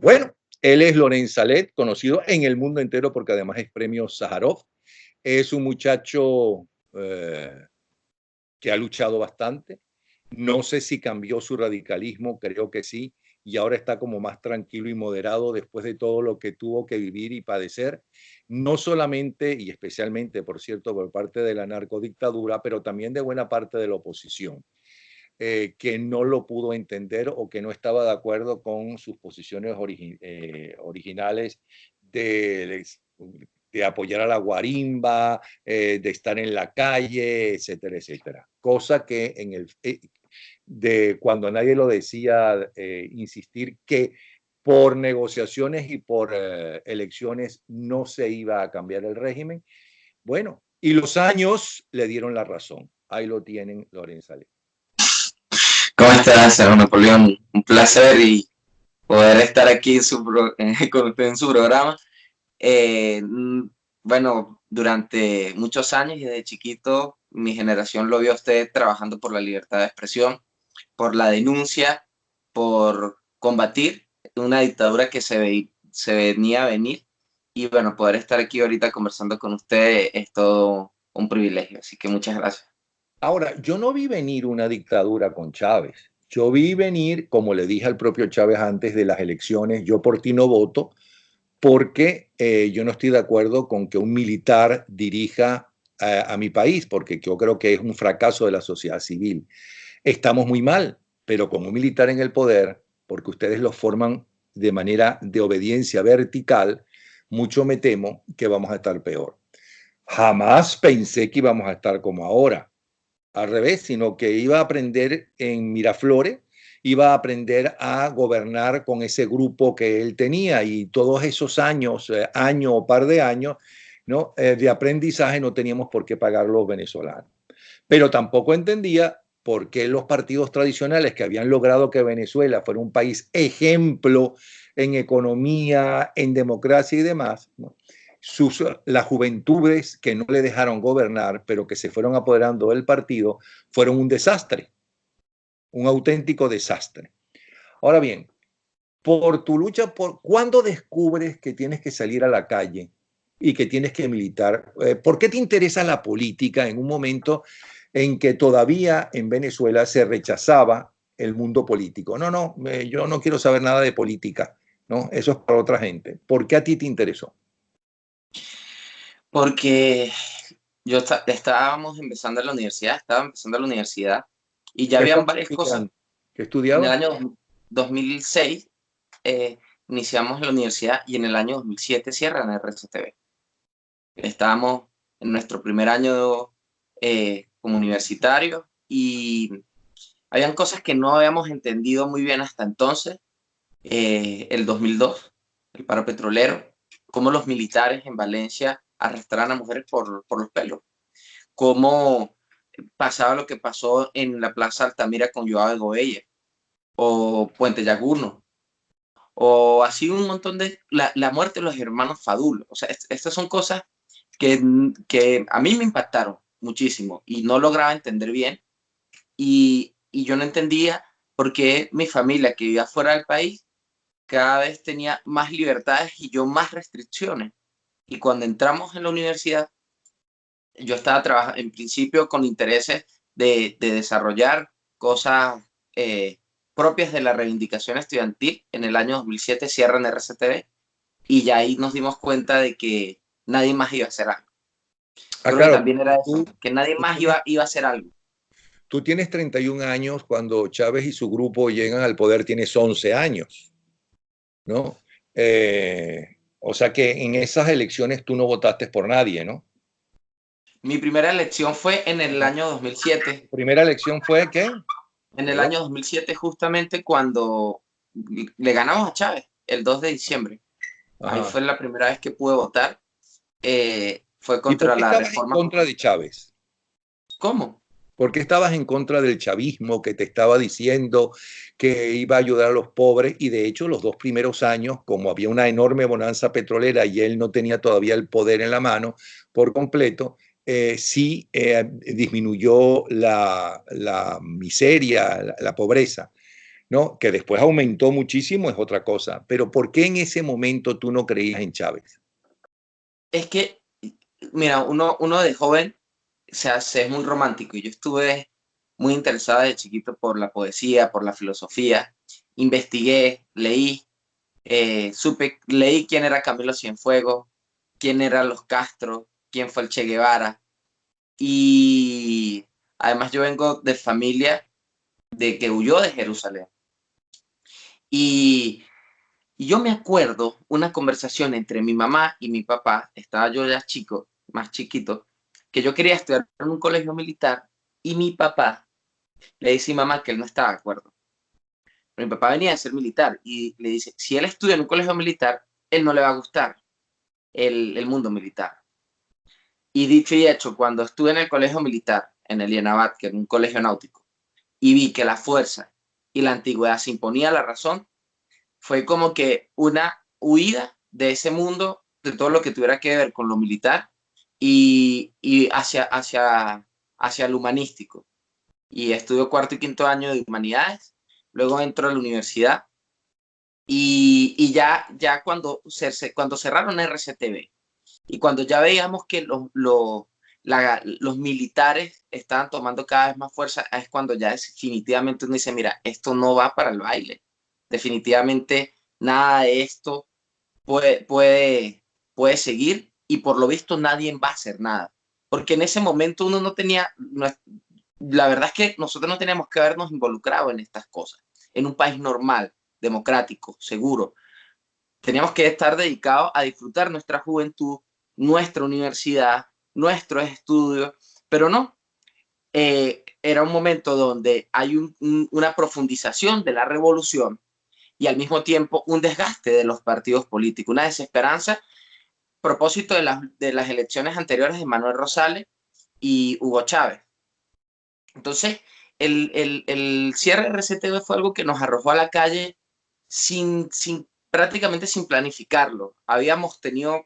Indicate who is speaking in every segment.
Speaker 1: Bueno, él es Loren Salet, conocido en el mundo entero porque además es premio Sájarov. Es un muchacho que ha luchado bastante. No sé si cambió su radicalismo, creo que sí, y ahora está como más tranquilo y moderado después de todo lo que tuvo que vivir y padecer, no solamente y especialmente, por cierto, por parte de la narcodictadura, pero también de buena parte de la oposición, que no lo pudo entender o que no estaba de acuerdo con sus posiciones originales de, de apoyar a la guarimba, de estar en la calle, etcétera, etcétera. Cosa que en de cuando nadie lo decía, insistir que por negociaciones y por elecciones no se iba a cambiar el régimen. Bueno, y los años le dieron la razón. Ahí lo tienen, Lorenza.
Speaker 2: ¿Cómo estás, señor Napoleón? Un placer y poder estar aquí con usted en su programa. Bueno, durante muchos años y desde chiquito, mi generación lo vio a usted trabajando por la libertad de expresión, por la denuncia, por combatir una dictadura que se venía a venir. Y bueno, poder estar aquí ahorita conversando con usted es todo un privilegio. Así que muchas gracias.
Speaker 1: Ahora, yo no vi venir una dictadura con Chávez. Yo vi venir, como le dije al propio Chávez antes de las elecciones, yo por ti no voto, porque yo no estoy de acuerdo con que un militar dirija a mi país, porque yo creo que es un fracaso de la sociedad civil. Estamos muy mal, pero con un militar en el poder, porque ustedes lo forman de manera de obediencia vertical, mucho me temo que vamos a estar peor. Jamás pensé que íbamos a estar como ahora, al revés, sino que iba a aprender en Miraflores, iba a aprender a gobernar con ese grupo que él tenía y todos esos años, año o par de años, ¿no? De aprendizaje no teníamos por qué pagar los venezolanos. Pero tampoco entendía por qué los partidos tradicionales que habían logrado que Venezuela fuera un país ejemplo en economía, en democracia y demás, ¿no? Las juventudes que no le dejaron gobernar, pero que se fueron apoderando del partido, fueron un desastre, un auténtico desastre. Ahora bien, por tu lucha, ¿cuándo descubres que tienes que salir a la calle y que tienes que militar? ¿Por qué te interesa la política en un momento en que todavía en Venezuela se rechazaba el mundo político? No, no, yo no quiero saber nada de política, ¿no? Eso es para otra gente. ¿Por qué a ti te interesó?
Speaker 2: Porque estábamos empezando la universidad, estaba empezando la universidad y ya
Speaker 1: ¿Qué
Speaker 2: habían
Speaker 1: estabas
Speaker 2: varias cosas.
Speaker 1: estudiando? ¿Qué
Speaker 2: En el
Speaker 1: estudiabas?
Speaker 2: año 2006 iniciamos la universidad y en el año 2007 cierran el RCTV. Estábamos en nuestro primer año como universitario y habían cosas que no habíamos entendido muy bien hasta entonces. El 2002, el paro petrolero, cómo los militares en Valencia arrastraron a mujeres por los pelos, cómo pasaba lo que pasó en la Plaza Altamira con Joao de Goella, o Puente Llaguno, o así un montón de... La muerte de los hermanos Fadulo. O sea, estas son cosas que a mí me impactaron muchísimo y no lograba entender bien. Y yo no entendía por qué mi familia que vivía fuera del país cada vez tenía más libertades y yo más restricciones. Y cuando entramos en la universidad, yo estaba trabajando en principio con intereses de desarrollar cosas propias de la reivindicación estudiantil. En el año 2007 cierran RCTV y ya ahí nos dimos cuenta de que nadie más iba a hacer algo.
Speaker 1: Ah,
Speaker 2: Creo que
Speaker 1: claro,
Speaker 2: también era eso,
Speaker 1: tú,
Speaker 2: que nadie
Speaker 1: tú
Speaker 2: más
Speaker 1: tienes,
Speaker 2: iba a hacer algo.
Speaker 1: tú tienes 31 años, cuando Chávez y su grupo llegan al poder tienes 11 años, ¿no? O sea que en esas elecciones tú no votaste por nadie, ¿no?
Speaker 2: Mi primera elección fue en el
Speaker 1: No.
Speaker 2: año
Speaker 1: ¿Tu
Speaker 2: 2007.
Speaker 1: primera elección fue qué?
Speaker 2: En el
Speaker 1: Perdón.
Speaker 2: año 2007 justamente cuando le ganamos a Chávez, el 2 de diciembre. Ahí
Speaker 1: Ajá.
Speaker 2: fue la primera vez que pude votar. Fue
Speaker 1: ¿Y por
Speaker 2: contra
Speaker 1: qué
Speaker 2: la
Speaker 1: estabas en
Speaker 2: reforma.
Speaker 1: contra de Chávez?
Speaker 2: ¿Cómo?
Speaker 1: ¿Por qué estabas en contra del chavismo que te estaba diciendo que iba a ayudar a los pobres? Y de hecho, los dos primeros años, como había una enorme bonanza petrolera y él no tenía todavía el poder en la mano por completo, sí disminuyó la miseria, la pobreza. ¿no? Que después aumentó muchísimo es otra cosa. Pero ¿por qué en ese momento tú no creías en Chávez?
Speaker 2: Es que, mira, uno de joven se hace es muy romántico y yo estuve muy interesada de chiquito por la poesía, por la filosofía, investigué, leí, leí quién era Camilo Cienfuegos, quién eran los Castro, quién fue el Che Guevara y además yo vengo de familia de que huyó de Jerusalén y, y yo me acuerdo una conversación entre mi mamá y mi papá, estaba yo ya chico, más chiquito, que yo quería estudiar en un colegio militar y mi papá le dice a mi mamá que él no estaba de acuerdo. Pero mi papá venía de ser militar y le dice, si él estudia en un colegio militar, él no le va a gustar el mundo militar. Y dicho y hecho, cuando estuve en el colegio militar, en el IENABAT, que era un colegio náutico, y vi que la fuerza y la antigüedad se imponía la razón, fue como que una huida de ese mundo, de todo lo que tuviera que ver con lo militar y hacia lo humanístico. Y estudio cuarto y quinto año de humanidades, luego entro a la universidad y ya cuando cerraron RCTV y cuando ya veíamos que los militares estaban tomando cada vez más fuerza, es cuando ya definitivamente uno dice, mira, esto no va para el baile. Definitivamente nada de esto puede seguir y por lo visto nadie va a hacer nada. Porque en ese momento uno no tenía, la verdad es que nosotros no teníamos que habernos involucrado en estas cosas. En un país normal, democrático, seguro. Teníamos que estar dedicados a disfrutar nuestra juventud, nuestra universidad, nuestros estudios, pero no. Era un momento donde hay una profundización de la revolución y al mismo tiempo un desgaste de los partidos políticos, una desesperanza a propósito de las elecciones anteriores de Manuel Rosales y Hugo Chávez. Entonces, el cierre de RCTV fue algo que nos arrojó a la calle prácticamente sin planificarlo. Habíamos tenido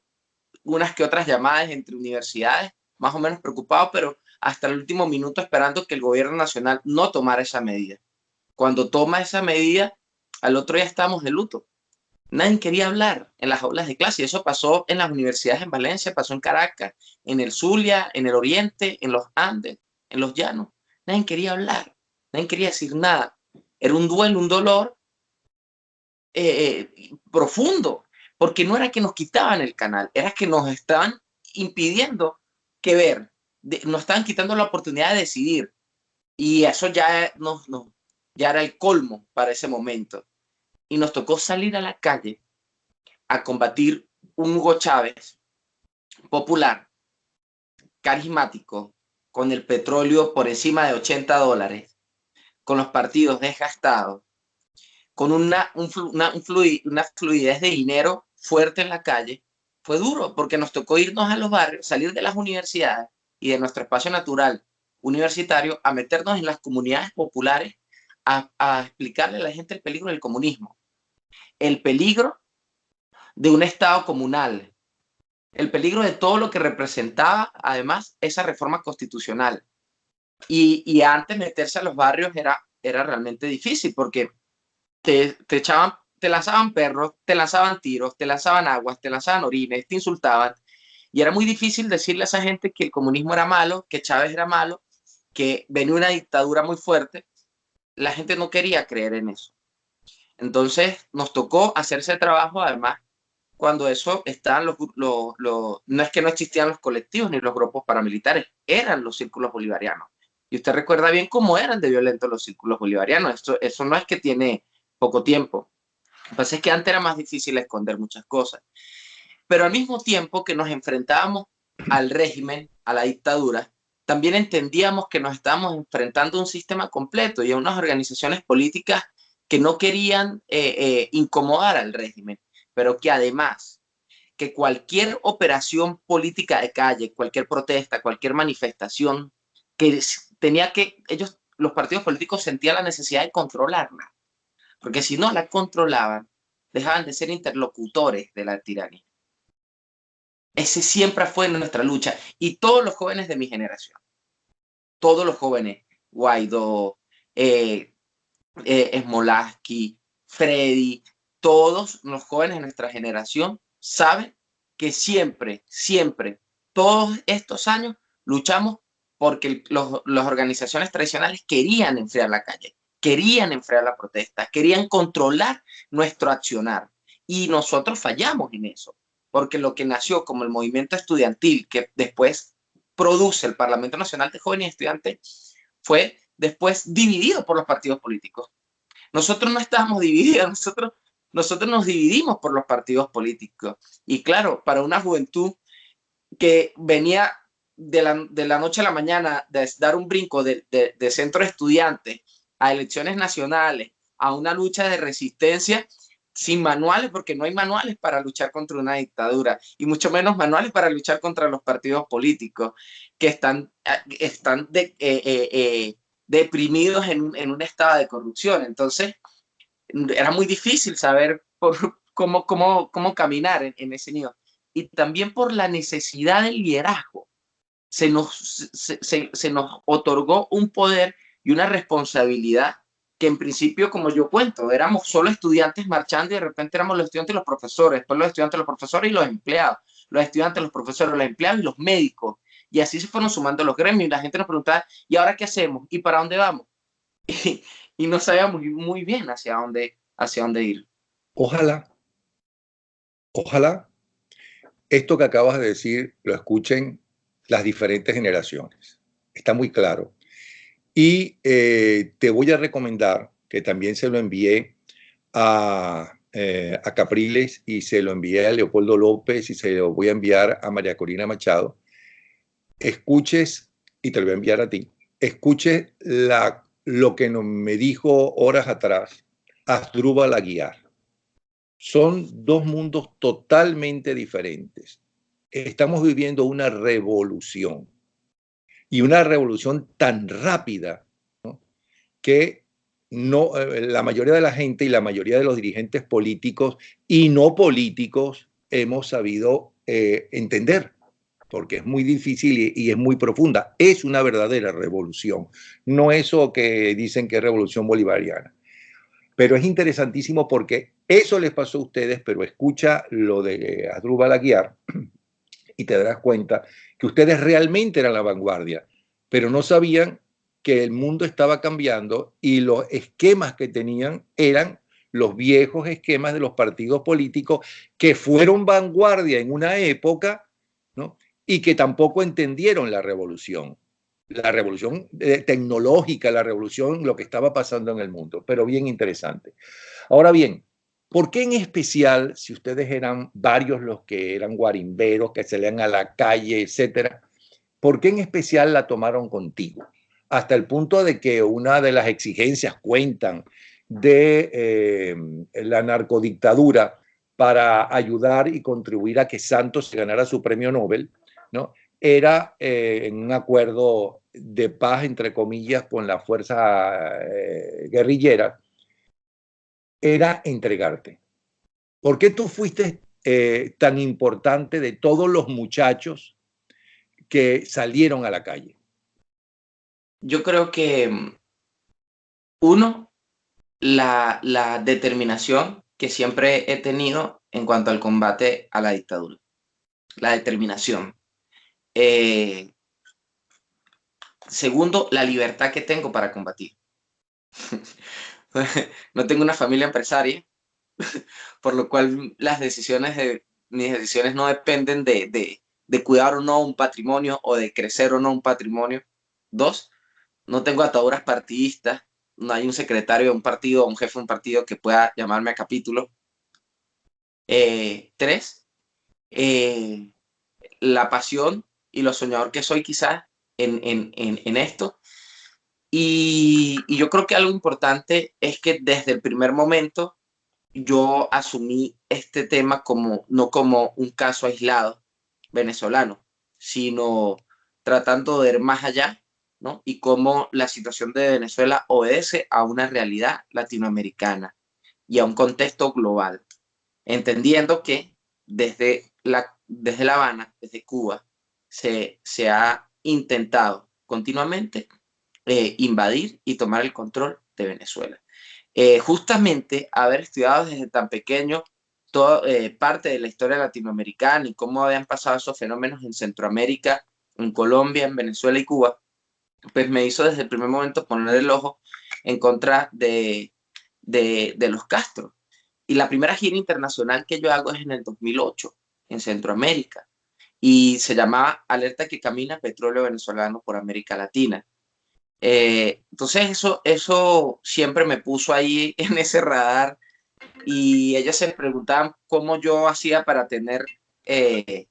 Speaker 2: unas que otras llamadas entre universidades, más o menos preocupados, pero hasta el último minuto esperando que el gobierno nacional no tomara esa medida. Cuando toma esa medida, al otro día estábamos de luto. Nadie quería hablar en las aulas de clase y eso pasó en las universidades en Valencia, pasó en Caracas, en el Zulia, en el Oriente, en los Andes, en los Llanos. Nadie quería hablar, nadie quería decir nada. Era un duelo, un dolor profundo, porque no era que nos quitaban el canal, era que nos estaban impidiendo que ver, nos estaban quitando la oportunidad de decidir y eso ya era el colmo para ese momento. Y nos tocó salir a la calle a combatir un Hugo Chávez popular, carismático, con el petróleo por encima de $80, con los partidos desgastados, con una fluidez de dinero fuerte en la calle. Fue duro porque nos tocó irnos a los barrios, salir de las universidades y de nuestro espacio natural universitario a meternos en las comunidades populares a explicarle a la gente el peligro del comunismo, el peligro de un Estado comunal, el peligro de todo lo que representaba además esa reforma constitucional. Y antes meterse a los barrios era realmente difícil porque te lanzaban perros, te lanzaban tiros, te lanzaban aguas, te lanzaban orines, te insultaban. Y era muy difícil decirle a esa gente que el comunismo era malo, que Chávez era malo, que venía una dictadura muy fuerte. La gente no quería creer en eso. Entonces nos tocó hacer ese trabajo, además, cuando eso estaban no es que no existían los colectivos ni los grupos paramilitares, eran los círculos bolivarianos. Y usted recuerda bien cómo eran de violentos los círculos bolivarianos. Eso no es que tiene poco tiempo. Lo que pasa es que antes era más difícil esconder muchas cosas. Pero al mismo tiempo que nos enfrentábamos al régimen, a la dictadura, también entendíamos que nos estábamos enfrentando a un sistema completo y a unas organizaciones políticas que no querían incomodar al régimen, pero que además que cualquier operación política de calle, cualquier protesta, cualquier manifestación, que los partidos políticos sentían la necesidad de controlarla, porque si no la controlaban, dejaban de ser interlocutores de la tiranía. Ese siempre fue nuestra lucha. Y todos los jóvenes de mi generación, todos los jóvenes, Guaidó, Smolarsky, Freddy, todos los jóvenes de nuestra generación saben que siempre, siempre, todos estos años luchamos porque las organizaciones tradicionales querían enfriar la calle, querían enfriar la protesta, querían controlar nuestro accionar. Y nosotros fallamos en eso, porque lo que nació como el movimiento estudiantil, que después produce el Parlamento Nacional de Jóvenes y Estudiantes, fue después dividido por los partidos políticos. Nosotros no estábamos divididos, nosotros nos dividimos por los partidos políticos. Y claro, para una juventud que venía de la noche a la mañana de dar un brinco de centro de estudiantes a elecciones nacionales, a una lucha de resistencia sin manuales, porque no hay manuales para luchar contra una dictadura, y mucho menos manuales para luchar contra los partidos políticos que están deprimidos en un estado de corrupción. Entonces, era muy difícil saber cómo caminar en ese nivel. Y también por la necesidad del liderazgo. Se nos otorgó un poder y una responsabilidad que en principio, como yo cuento, éramos solo estudiantes marchando y de repente éramos los estudiantes y los profesores, después los estudiantes, los profesores y los empleados, los estudiantes, los profesores, los empleados y los médicos. Y así se fueron sumando los gremios y la gente nos preguntaba, ¿y ahora qué hacemos? ¿Y para dónde vamos? Y no sabíamos muy bien hacia dónde ir.
Speaker 1: Ojalá, ojalá esto que acabas de decir lo escuchen las diferentes generaciones. Está muy claro. Y te voy a recomendar, que también se lo envié a Capriles y se lo envié a Leopoldo López y se lo voy a enviar a María Corina Machado. Escuches, y te lo voy a enviar a ti, escuches lo que me dijo horas atrás Asdrúbal Aguiar. Son dos mundos totalmente diferentes. Estamos viviendo una revolución, y una revolución tan rápida, ¿no?, que no, la mayoría de la gente y la mayoría de los dirigentes políticos y no políticos hemos sabido entender, porque es muy difícil y es muy profunda. Es una verdadera revolución, no eso que dicen que es revolución bolivariana. Pero es interesantísimo porque eso les pasó a ustedes, pero escucha lo de Asdrúbal Aguiar y te darás cuenta que ustedes realmente eran la vanguardia, pero no sabían que el mundo estaba cambiando y los esquemas que tenían eran los viejos esquemas de los partidos políticos que fueron vanguardia en una época, ¿no?, y que tampoco entendieron la revolución tecnológica, la revolución, lo que estaba pasando en el mundo, pero bien interesante. Ahora bien, ¿por qué en especial, si ustedes eran varios los que eran guarimberos, que salían a la calle, etcétera, por qué en especial la tomaron contigo? Hasta el punto de que una de las exigencias, cuentan, de la narcodictadura para ayudar y contribuir a que Santos se ganara su premio Nobel, ¿no?, era en un acuerdo de paz, entre comillas, con la fuerza guerrillera, era entregarte. ¿Por qué tú fuiste tan importante de todos los muchachos que salieron a la calle?
Speaker 2: Yo creo que, uno, la determinación que siempre he tenido en cuanto al combate a la dictadura. La determinación. Segundo, la libertad que tengo para combatir. No tengo una familia empresaria, por lo cual mis decisiones no dependen de cuidar o no un patrimonio o de crecer o no un patrimonio. Dos, no tengo ataduras partidistas, no hay un secretario de un partido o un jefe de un partido que pueda llamarme a capítulo. Tres, la pasión y lo soñador que soy quizás en esto. Y yo creo que algo importante es que desde el primer momento yo asumí este tema no como un caso aislado venezolano, sino tratando de ir más allá, ¿no? Y cómo la situación de Venezuela obedece a una realidad latinoamericana y a un contexto global, entendiendo que desde La Habana, desde Cuba, se ha intentado continuamente invadir y tomar el control de Venezuela. Justamente haber estudiado desde tan pequeño toda parte de la historia latinoamericana y cómo habían pasado esos fenómenos en Centroamérica, en Colombia, en Venezuela y Cuba, pues me hizo desde el primer momento poner el ojo en contra de los Castro. Y la primera gira internacional que yo hago es en el 2008, en Centroamérica, y se llamaba Alerta que camina, petróleo venezolano por América Latina. Entonces eso siempre me puso ahí en ese radar y ellos se preguntaban cómo yo hacía para tener eh,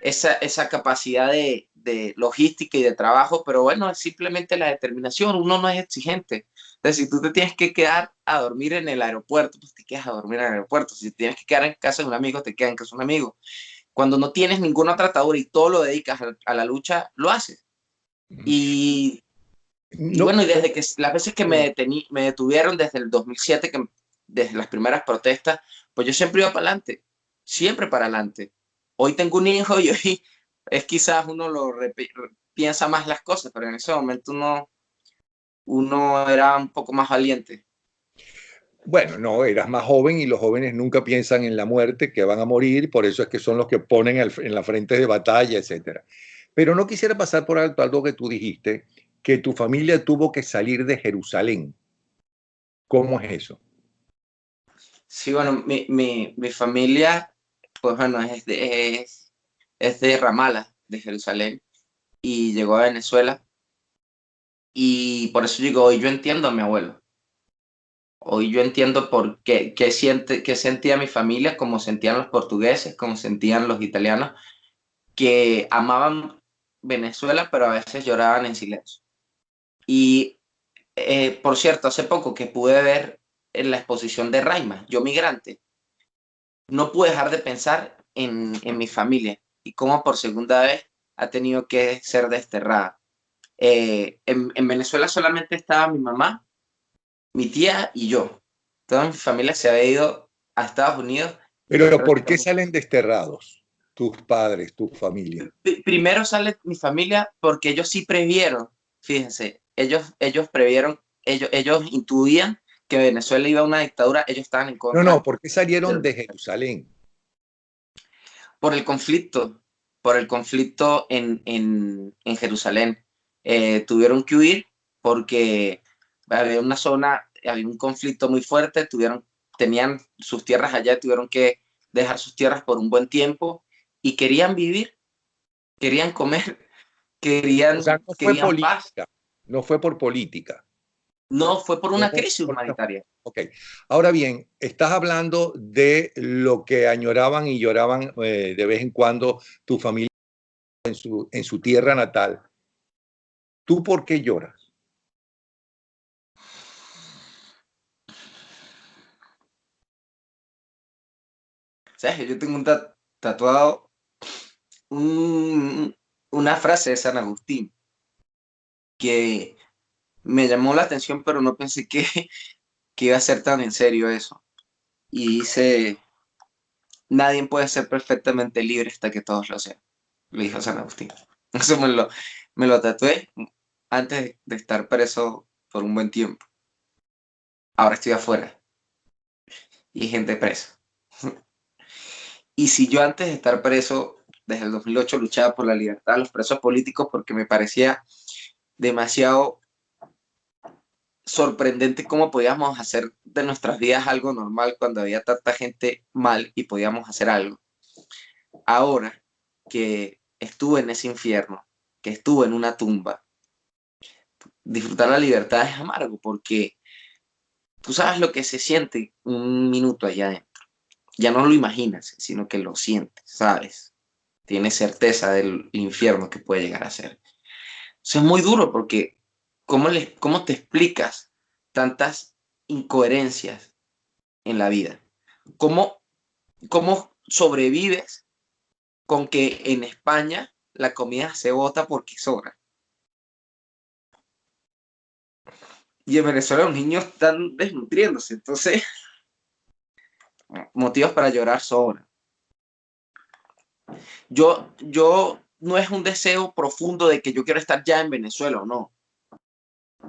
Speaker 2: esa capacidad de logística y de trabajo, pero bueno, es simplemente la determinación, uno no es exigente. Entonces, si tú te tienes que quedar a dormir en el aeropuerto, pues te quedas a dormir en el aeropuerto. Si tienes que quedar en casa de un amigo, te quedas en casa de un amigo. Cuando no tienes ninguna otra atadura y todo lo dedicas a la lucha, lo haces. Y, y
Speaker 1: No,
Speaker 2: bueno, y desde que las veces que me detuvieron desde el 2007, desde las primeras protestas, pues yo siempre iba para adelante, siempre para adelante. Hoy tengo un hijo y hoy es quizás uno piensa más las cosas, pero en ese momento uno era un poco más valiente.
Speaker 1: bueno, no, eras más joven y los jóvenes nunca piensan en la muerte, que van a morir, por eso es que son los que ponen en la frente de batalla, etcétera. Pero no quisiera pasar por alto algo que tú dijiste, que tu familia tuvo que salir de Jerusalén. ¿Cómo es eso?
Speaker 2: Sí, bueno, mi familia, pues bueno, es de Ramala, de Jerusalén, y llegó a Venezuela. Y por eso digo, hoy yo entiendo a mi abuelo. Hoy yo entiendo por qué sentía mi familia, como sentían los portugueses, como sentían los italianos, que amaban Venezuela, pero a veces lloraban en silencio. Y por cierto, hace poco que pude ver en la exposición de Raima, Yo Migrante, no pude dejar de pensar en mi familia y cómo por segunda vez ha tenido que ser desterrada. En Venezuela solamente estaba mi mamá, mi tía y yo. Toda mi familia se había ido a Estados Unidos y pues
Speaker 1: Pero ¿por qué
Speaker 2: prácticamente...
Speaker 1: salen desterrados tus padres, tu familia?
Speaker 2: Primero sale mi familia porque ellos sí previeron, fíjense, ellos previeron, ellos intuían que Venezuela iba a una dictadura, ellos estaban en
Speaker 1: No, no,
Speaker 2: contra
Speaker 1: ¿por qué salieron
Speaker 2: de-
Speaker 1: de Jerusalén?
Speaker 2: por el conflicto, en Jerusalén. Tuvieron que huir porque había una zona, había un conflicto muy fuerte, tenían sus tierras allá, tuvieron que dejar sus tierras por un buen tiempo y querían vivir, querían comer,
Speaker 1: O sea, no fue
Speaker 2: querían paz.
Speaker 1: política, no fue por política.
Speaker 2: No, fue por una
Speaker 1: No,
Speaker 2: crisis humanitaria.
Speaker 1: ok. Ahora bien, estás hablando de lo que añoraban y lloraban de vez en cuando tu familia en su tierra natal. ¿Tú por qué lloras?
Speaker 2: ¿Sabes? Yo tengo tatuado un- una frase de San Agustín que me llamó la atención, pero no pensé que iba a ser tan en serio eso. Y dice, nadie puede ser perfectamente libre hasta que todos lo sean. Lo dijo San Agustín. Eso me lo tatué antes de estar preso por un buen tiempo. Ahora estoy afuera y hay gente presa. Y si yo antes de estar preso, desde el 2008, luchaba por la libertad de los presos políticos porque me parecía demasiado sorprendente cómo podíamos hacer de nuestras vidas algo normal cuando había tanta gente mal y podíamos hacer algo. Ahora que estuve en ese infierno, que estuve en una tumba, disfrutar la libertad es amargo porque tú sabes lo que se siente un minuto allá adentro. Ya no lo imaginas, sino que lo sientes, ¿sabes? Tienes certeza del infierno que puede llegar a ser. Eso es muy duro porque ¿cómo te explicas tantas incoherencias en la vida? ¿Cómo, cómo sobrevives con que en España la comida se bota porque sobra? Y en Venezuela los niños están desnutriéndose, entonces motivos para llorar sobran. Yo no es un deseo profundo de que yo quiero estar ya en Venezuela o no.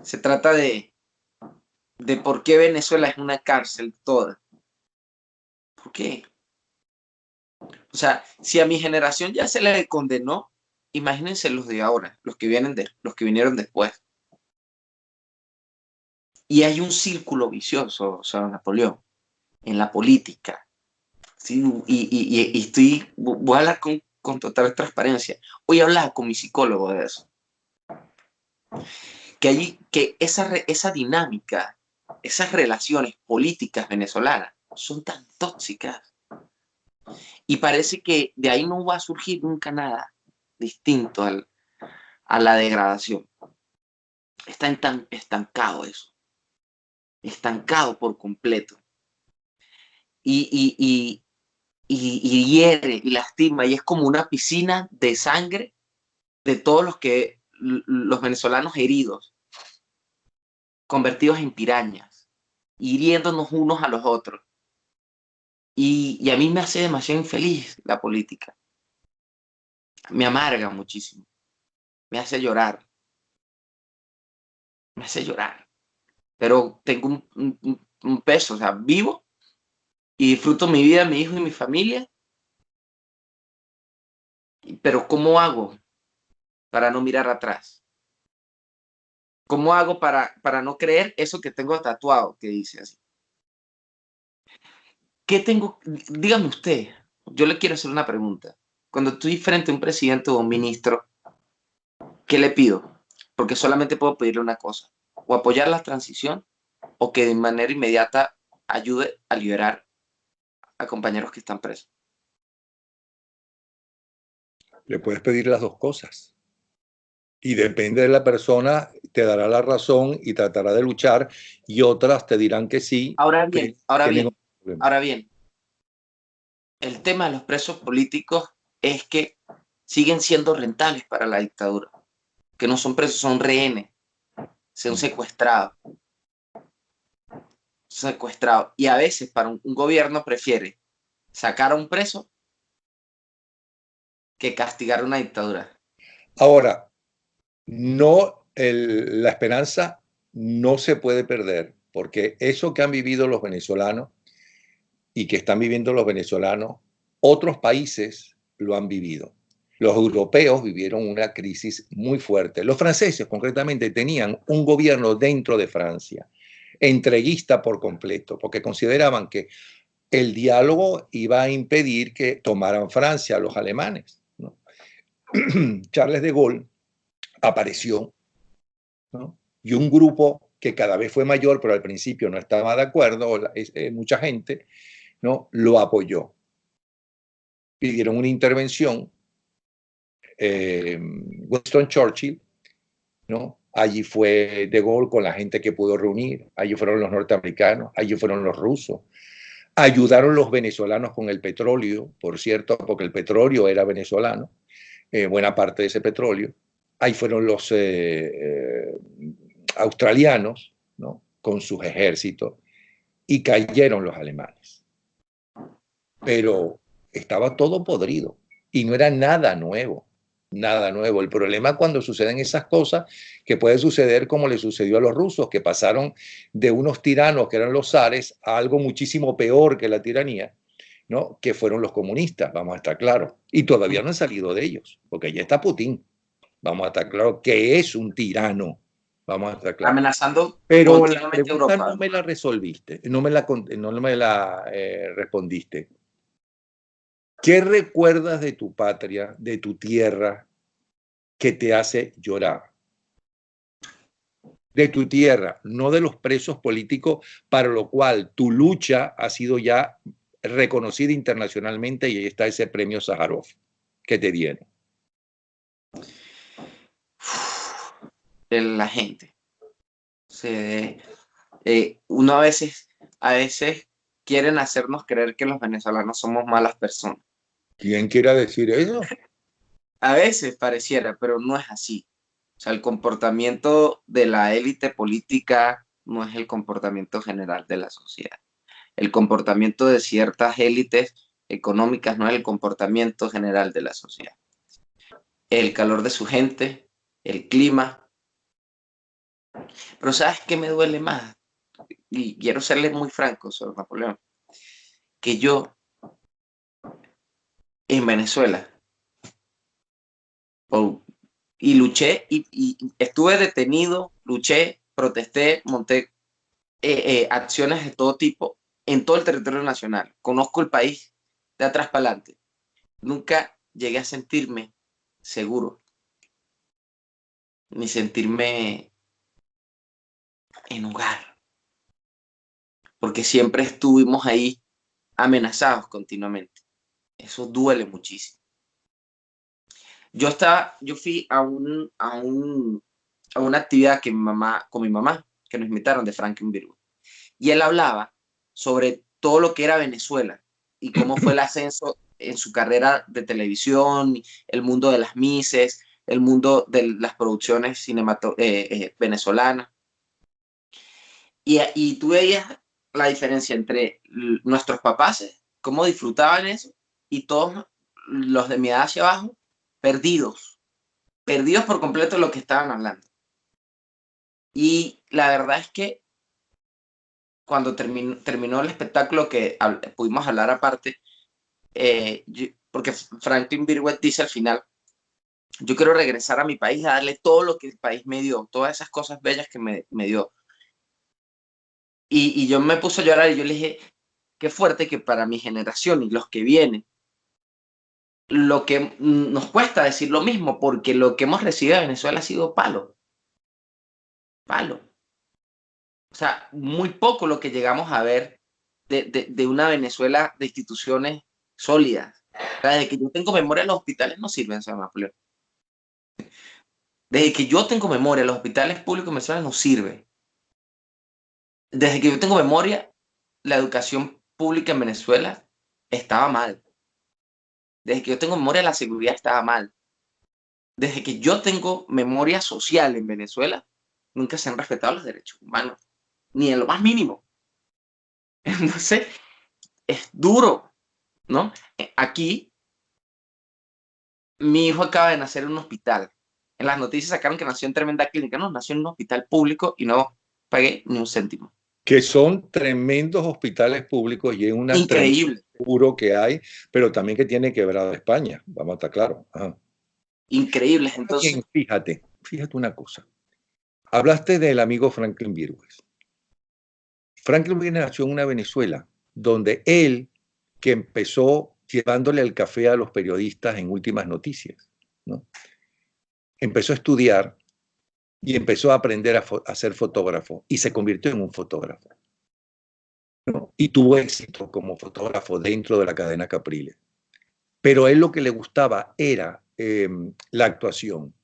Speaker 2: Se trata de por qué Venezuela es una cárcel toda. ¿Por qué? O sea, si a mi generación ya se le condenó, imagínense los de ahora, los que vinieron después. Y hay un círculo vicioso, o sea, Napoleón, en la política. ¿Sí? Voy a hablar con total transparencia. Hoy hablaba con mi psicólogo de eso. Que esa dinámica, esas relaciones políticas venezolanas son tan tóxicas. Y parece que de ahí no va a surgir nunca nada distinto a la degradación. Está estancado eso. Estancado por completo. Y hiere y lastima. Y es como una piscina de sangre de todos los venezolanos heridos, convertidos en pirañas, hiriéndonos unos a los otros. Y a mí me hace demasiado infeliz la política. Me amarga muchísimo. Me hace llorar. Me hace llorar. Pero tengo un peso, o sea, vivo y disfruto mi vida, mi hijo y mi familia. Pero ¿cómo hago para no mirar atrás? ¿Cómo hago para no creer eso que tengo tatuado, que dice así? ¿Qué tengo? Dígame usted, yo le quiero hacer una pregunta. Cuando estoy frente a un presidente o un ministro, ¿qué le pido? Porque solamente puedo pedirle una cosa, o apoyar la transición o que de manera inmediata ayude a liberar a compañeros que están presos.
Speaker 1: Le puedes pedir las dos cosas. Y depende de la persona, te dará la razón y tratará de luchar, y otras te dirán que sí,
Speaker 2: Ahora
Speaker 1: pero
Speaker 2: bien, ahora
Speaker 1: tienen
Speaker 2: bien,
Speaker 1: un problema.
Speaker 2: ahora bien, el tema de los presos políticos es que siguen siendo rentables para la dictadura, que no son presos, son rehenes, son secuestrados. Secuestrados. Y a veces para un gobierno prefiere sacar a un preso que castigar una dictadura.
Speaker 1: Ahora, no, la esperanza no se puede perder, porque eso que han vivido los venezolanos y que están viviendo los venezolanos, otros países lo han vivido. Los europeos vivieron una crisis muy fuerte. Los franceses, concretamente, tenían un gobierno dentro de Francia, entreguista por completo, porque consideraban que el diálogo iba a impedir que tomaran Francia los alemanes, ¿no? Charles de Gaulle apareció, ¿no? Y un grupo que cada vez fue mayor, pero al principio no estaba de acuerdo, mucha gente, ¿no? Lo apoyó. Pidieron una intervención. Winston Churchill, ¿no? Allí fue De Gaulle con la gente que pudo reunir, allí fueron los norteamericanos, allí fueron los rusos, ayudaron los venezolanos con el petróleo, por cierto, porque el petróleo era venezolano, buena parte de ese petróleo, ahí fueron los australianos, ¿no? Con sus ejércitos, y cayeron los alemanes. Pero estaba todo podrido y no era nada nuevo. Nada nuevo. El problema cuando suceden esas cosas, que puede suceder como le sucedió a los rusos, que pasaron de unos tiranos que eran los zares a algo muchísimo peor que la tiranía, ¿no? Que fueron los comunistas, vamos a estar claros. Y todavía no han salido de ellos, porque ya está Putin. Vamos a estar claros que es un tirano. Vamos a estar claros.
Speaker 2: Amenazando
Speaker 1: Pero la
Speaker 2: continuamente a
Speaker 1: pregunta
Speaker 2: Europa.
Speaker 1: no me la resolviste, no me la respondiste. ¿Qué recuerdas de tu patria, de tu tierra, que te hace llorar? De tu tierra, no de los presos políticos, para lo cual tu lucha ha sido ya reconocida internacionalmente, y ahí está ese premio Sájarov que te dieron.
Speaker 2: De la gente. Uno a veces quieren hacernos creer que los venezolanos somos malas personas.
Speaker 1: ¿Quién quiera decir eso?
Speaker 2: A veces pareciera, pero no es así. O sea, el comportamiento de la élite política no es el comportamiento general de la sociedad. El comportamiento de ciertas élites económicas no es el comportamiento general de la sociedad. El calor de su gente, el clima. Pero ¿sabes qué me duele más? y quiero serles muy franco sobre Napoleón, que yo en Venezuela o- y luché y estuve detenido, luché, protesté, monté acciones de todo tipo en todo el territorio nacional. Conozco el país de atrás para adelante. Nunca llegué a sentirme seguro, ni sentirme en hogar, porque siempre estuvimos ahí amenazados continuamente. Eso duele muchísimo. Yo fui a una actividad que con mi mamá, que nos invitaron de Franklin Virgo, y él hablaba sobre todo lo que era Venezuela y cómo fue el ascenso en su carrera de televisión, el mundo de las mises, el mundo de las producciones venezolanas. Y tú veías la diferencia entre nuestros papás, cómo disfrutaban eso, y todos los de mi edad hacia abajo, perdidos, perdidos por completo de lo que estaban hablando. Y la verdad es que cuando terminó el espectáculo, que pudimos hablar aparte, porque Franklin Virgüet dice al final, yo quiero regresar a mi país a darle todo lo que el país me dio, todas esas cosas bellas que me dio. Y yo me puse a llorar y yo le dije, qué fuerte que para mi generación y los que vienen, lo que nos cuesta decir lo mismo, porque lo que hemos recibido de Venezuela ha sido palo, palo. O sea, muy poco lo que llegamos a ver de una Venezuela de instituciones sólidas. O sea, desde que yo tengo memoria, los hospitales no sirven, señor Napoleón. Desde que yo tengo memoria, los hospitales públicos en Venezuela no sirven. Desde que yo tengo memoria, la educación pública en Venezuela estaba mal. Desde que yo tengo memoria, la seguridad estaba mal. Desde que yo tengo memoria social en Venezuela, nunca se han respetado los derechos humanos, ni en lo más mínimo. Entonces, es duro, ¿no? Aquí, mi hijo acaba de nacer en un hospital. En las noticias sacaron que nació en tremenda clínica. No, nació en un hospital público y no pagué ni un céntimo.
Speaker 1: Que son tremendos hospitales públicos y es una tremenda
Speaker 2: Increíble,
Speaker 1: seguro que hay, pero también que tiene quebrada España, vamos a estar claros. Ajá.
Speaker 2: increíbles.
Speaker 1: Bien,
Speaker 2: Entonces,
Speaker 1: fíjate una cosa. Hablaste del amigo Franklin Virgües. Franklin Virgües nació en una Venezuela donde él, que empezó llevándole el café a los periodistas en Últimas Noticias, ¿no? Empezó a estudiar y empezó a aprender a ser fotógrafo y se convirtió en un fotógrafo, ¿no? Y tuvo éxito como fotógrafo dentro de la cadena Capriles. Pero a él lo que le gustaba era la actuación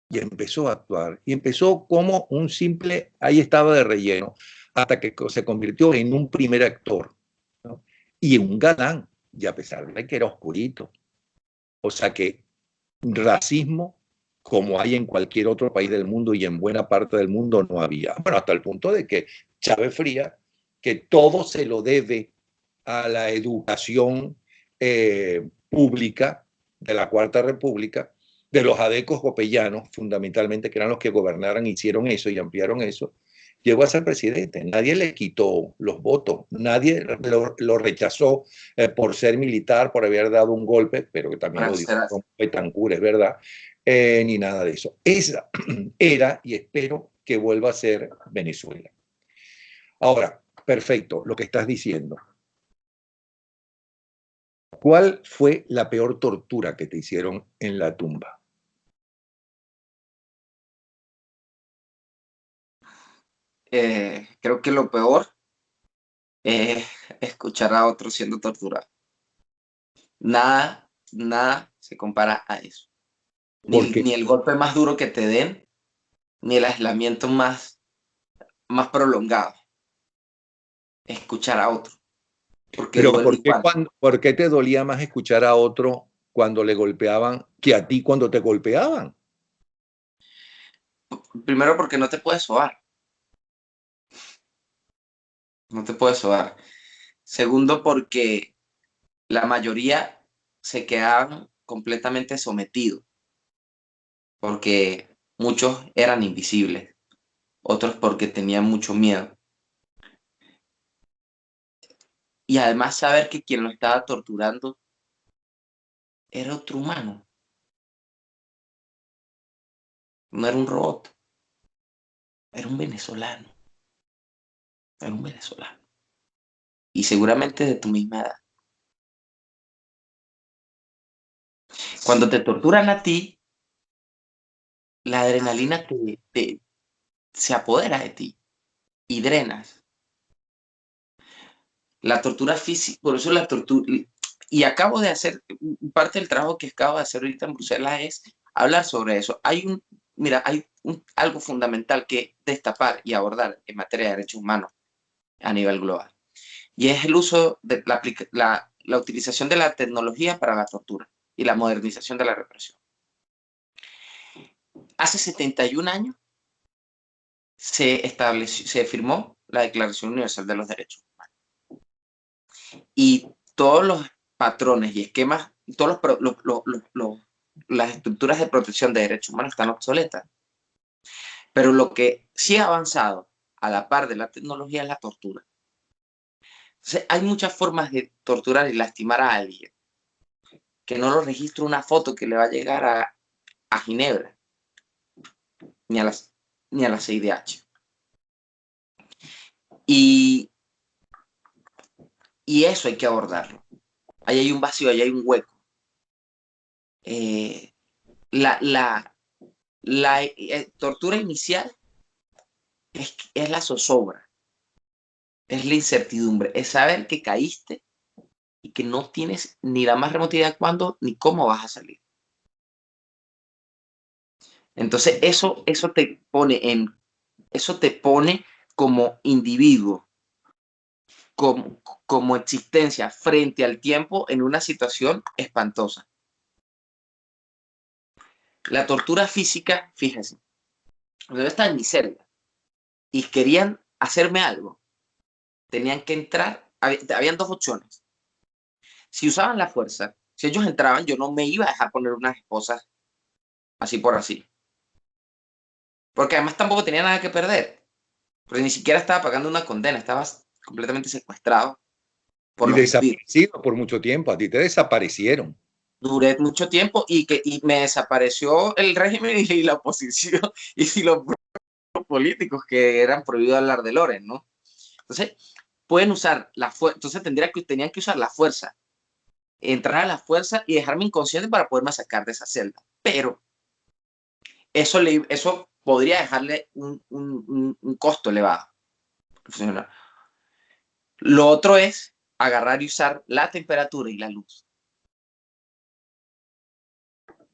Speaker 1: y empezó a actuar y empezó como un simple, ahí estaba de relleno, hasta que se convirtió en un primer actor, ¿no? Y un galán, y a pesar de que era oscurito. O sea que racismo, como hay en cualquier otro país del mundo y en buena parte del mundo, no había. Bueno, hasta el punto de que Chávez Fría, que todo se lo debe a la educación pública de la Cuarta República, de los adecos copellanos, fundamentalmente, que eran los que gobernaron, hicieron eso y ampliaron eso, llegó a ser presidente. Nadie le quitó los votos, nadie lo rechazó por ser militar, por haber dado un golpe, pero que también lo dijo Betancourt, es verdad, ni nada de eso. Esa era, y espero que vuelva a ser Venezuela. Ahora, perfecto, lo que estás diciendo. ¿Cuál fue la peor tortura que te hicieron en la tumba?
Speaker 2: creo que lo peor es escuchar a otros siendo torturado. Nada, nada se compara a eso.
Speaker 1: Porque,
Speaker 2: Ni el golpe más duro que te den, ni el aislamiento más prolongado. Escuchar a otro, porque
Speaker 1: pero
Speaker 2: duele igual.
Speaker 1: ¿por qué te dolía más escuchar a otro cuando le golpeaban que a ti cuando te golpeaban?
Speaker 2: Primero porque no te puedes sobar, no te puedes sobar. Segundo porque la mayoría se quedaban completamente sometidos, porque muchos eran invisibles, otros porque tenían mucho miedo. Y además saber que quien lo estaba torturando era otro humano, no era un robot, era un venezolano, era un venezolano. Y seguramente de tu misma edad. Cuando te torturan a ti, la adrenalina se apodera de ti y drenas. La tortura física, por eso la tortura, y acabo de hacer, parte del trabajo que acabo de hacer ahorita en Bruselas es hablar sobre eso. Algo fundamental que destapar y abordar en materia de derechos humanos a nivel global. Y es el uso de la utilización de la tecnología para la tortura y la modernización de la represión. Hace 71 años se firmó la Declaración Universal de los Derechos Humanos. Y todos los patrones y esquemas, las estructuras de protección de derechos humanos están obsoletas. Pero lo que sí ha avanzado a la par de la tecnología es la tortura. Entonces, hay muchas formas de torturar y lastimar a alguien que no lo registra una foto que le va a llegar a Ginebra ni a la CIDH. Y eso hay que abordarlo. Ahí hay un vacío, ahí hay un hueco. La tortura inicial es la zozobra, es la incertidumbre, es saber que caíste y que no tienes ni la más remota idea de cuándo ni cómo vas a salir. Entonces eso te pone como individuo, como existencia frente al tiempo en una situación espantosa. La tortura física, fíjense, yo estaba en mi celda y querían hacerme algo. Tenían que entrar, habían dos opciones. Si usaban la fuerza, si ellos entraban, yo no me iba a dejar poner unas esposas así por así. Porque además tampoco tenía nada que perder. Porque ni siquiera estaba pagando una condena, estaba completamente secuestrado por
Speaker 1: Y
Speaker 2: los espíritus.
Speaker 1: desaparecido por mucho tiempo, a ti te desaparecieron.
Speaker 2: Duré mucho tiempo y me desapareció el régimen y la oposición y los políticos que eran prohibidos hablar de Loren, ¿no? Entonces, pueden usar la fuerza, entonces tenían que usar la fuerza, entrar a la fuerza y dejarme inconsciente para poderme sacar de esa celda. Pero eso podría dejarle un costo elevado. Lo otro es agarrar y usar la temperatura y la luz.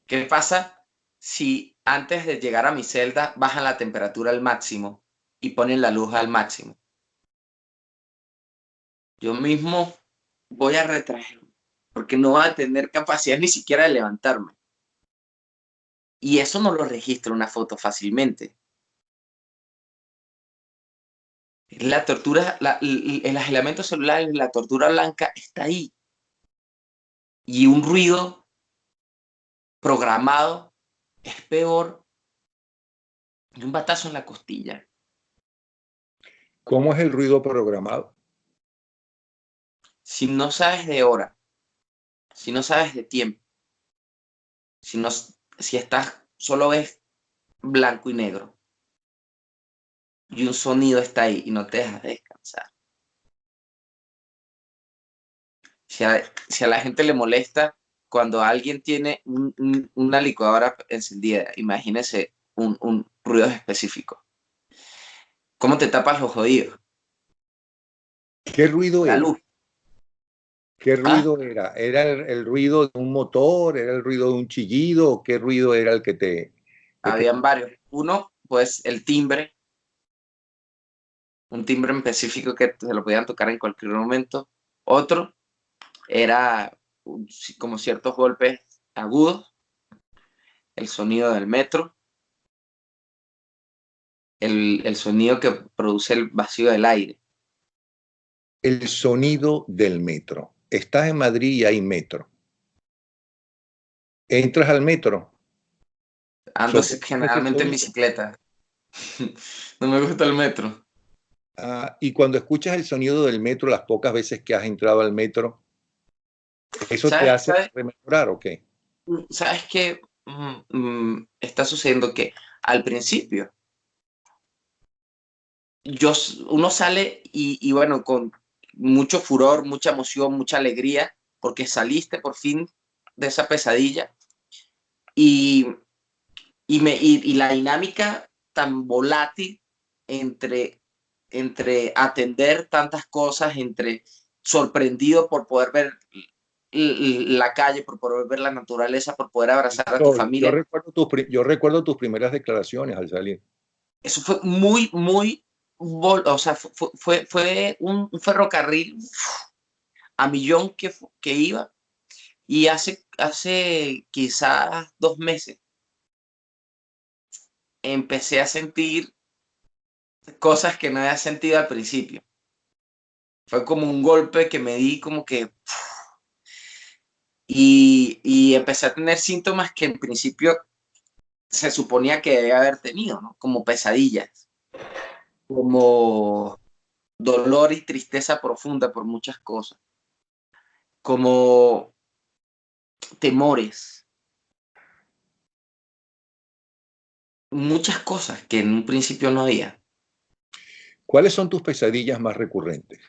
Speaker 2: ¿Qué pasa si antes de llegar a mi celda bajan la temperatura al máximo y ponen la luz al máximo? Yo mismo voy a retraerme porque no voy a tener capacidad ni siquiera de levantarme. Y eso no lo registra una foto fácilmente. La tortura, el aislamiento celular, la tortura blanca está ahí. Y un ruido programado es peor que un batazo en la costilla.
Speaker 1: ¿Cómo es el ruido programado?
Speaker 2: Si no sabes de hora, si no sabes de tiempo, si estás, solo ves blanco y negro y un sonido está ahí y no te dejas de descansar. Si a la gente le molesta cuando alguien tiene una licuadora encendida, imagínese un ruido específico. ¿Cómo te tapas los oídos?
Speaker 1: ¿Qué ruido
Speaker 2: La
Speaker 1: era?
Speaker 2: luz.
Speaker 1: ¿Qué
Speaker 2: ¿Ah?
Speaker 1: ruido era? ¿Era el ruido de un motor? ¿Era el ruido de un chillido? ¿O qué ruido era el que te...
Speaker 2: Habían varios. Uno, pues el timbre, un timbre en específico que se lo podían tocar en cualquier momento. Otro era como ciertos golpes agudos, el sonido del metro, el sonido que produce el vacío del aire.
Speaker 1: El sonido del metro. Estás en Madrid y hay metro. Entras al metro.
Speaker 2: Ando
Speaker 1: Soportas ese
Speaker 2: generalmente en
Speaker 1: sonido.
Speaker 2: bicicleta. No me gusta el metro.
Speaker 1: Y cuando escuchas el sonido del metro, las pocas veces que has entrado al metro, ¿eso te
Speaker 2: ¿Sabes?
Speaker 1: hace rememorar o qué?
Speaker 2: ¿Sabes qué está sucediendo? Que al principio uno sale y bueno, con mucho furor, mucha emoción, mucha alegría, porque saliste por fin de esa pesadilla y, y la dinámica tan volátil entre, entre atender tantas cosas, entre sorprendido por poder ver la calle, por poder ver la naturaleza, por poder abrazar a tu
Speaker 1: Yo
Speaker 2: familia.
Speaker 1: recuerdo yo recuerdo tus primeras declaraciones al salir.
Speaker 2: Eso fue muy, muy, o sea, fue un ferrocarril a millón que iba y hace quizás 2 meses empecé a sentir cosas que no había sentido al principio. Fue como un golpe que me di como que y empecé a tener síntomas que en principio se suponía que debía haber tenido, ¿no? Como pesadillas, como dolor y tristeza profunda por muchas cosas, como temores, muchas cosas que en un principio no había.
Speaker 1: ¿Cuáles son tus pesadillas más recurrentes?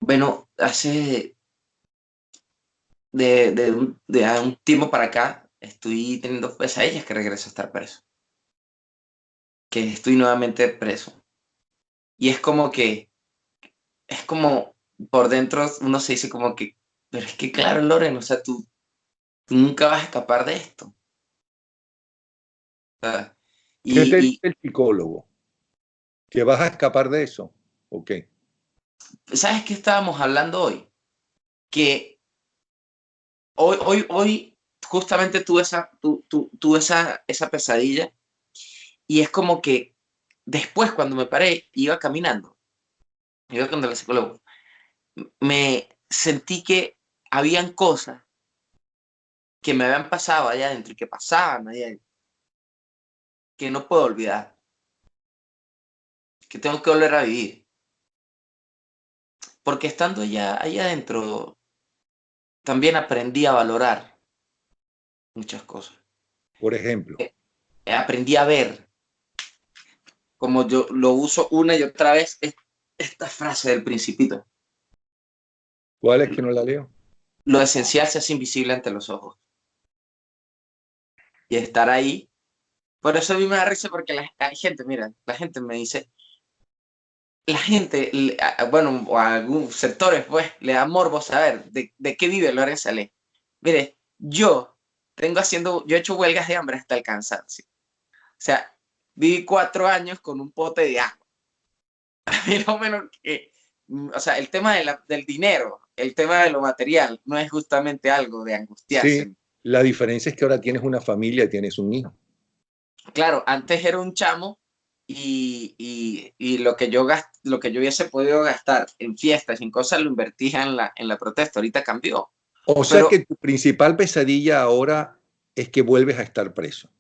Speaker 2: Bueno, hace de un tiempo para acá estoy teniendo pesadillas que regreso a estar preso, que estoy nuevamente preso. Y es como por dentro uno se dice como que, pero es que claro, Loren, o sea, tú nunca vas a escapar de esto. O sea,
Speaker 1: ¿Qué te dice
Speaker 2: y
Speaker 1: el psicólogo? ¿Que vas a escapar de eso? ¿O qué?
Speaker 2: ¿sabes qué estábamos hablando hoy? Que hoy justamente tuve esa pesadilla y es como que después cuando me paré, iba con el psicólogo, me sentí que habían cosas que me habían pasado allá adentro y que pasaban allá adentro, que no puedo olvidar, que tengo que volver a vivir. Porque estando allá adentro, también aprendí a valorar muchas cosas.
Speaker 1: Por ejemplo,
Speaker 2: Aprendí a ver, como yo lo uso una y otra vez, esta frase del Principito.
Speaker 1: ¿cuál es que no la leo?
Speaker 2: Lo esencial se hace invisible ante los ojos. Y estar ahí. Por eso a mí me da risa porque hay gente, mira, la gente me dice, la gente, bueno, o a algunos sectores, pues, le da morbo saber de qué vive Lorenzo Salé. Mire, yo he hecho huelgas de hambre hasta el cansancio. O sea, viví 4 años con un pote de agua. A mí lo menos que, o sea, el tema del dinero, el tema de lo material, no es justamente algo de
Speaker 1: Sí,
Speaker 2: angustiarse.
Speaker 1: la diferencia es que ahora tienes una familia y tienes un hijo.
Speaker 2: Claro, antes era un chamo y lo que yo hubiese podido gastar en fiestas y en cosas lo invertía en la protesta. Ahorita cambió.
Speaker 1: O sea que
Speaker 2: Pero
Speaker 1: tu principal pesadilla ahora es que vuelves a estar preso.